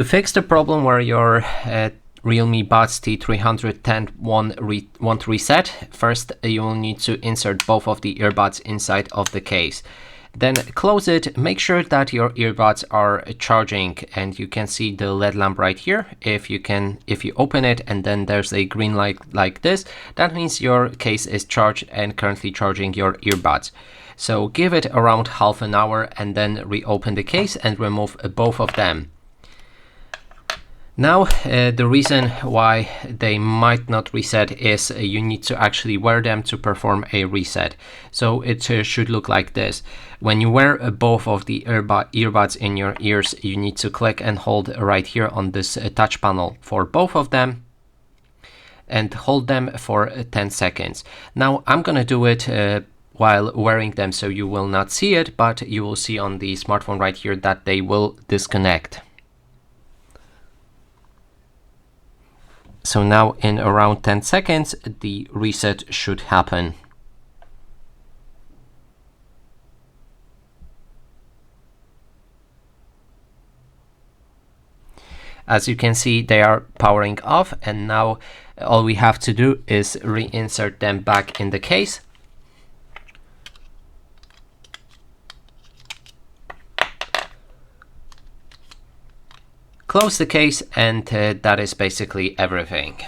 To fix the problem where your Realme Buds T310 won't reset, first you will need to insert both of the earbuds inside of the case. Then close it, make sure that your earbuds are charging, and you can see the LED lamp right here. If you open it and then there's a green light like this, that means your case is charged and currently charging your earbuds. So give it around half an hour and then reopen the case and remove both of them. Now, the reason why they might not reset is you need to actually wear them to perform a reset. So it should look like this. When you wear both of the earbuds in your ears, you need to click and hold right here on this touch panel for both of them and hold them for 10 seconds. Now, I'm gonna do it while wearing them, so you will not see it, but you will see on the smartphone right here that they will disconnect. So now in around 10 seconds, the reset should happen. As you can see, they are powering off, and now all we have to do is reinsert them back in the case. Close the case, and that is basically everything.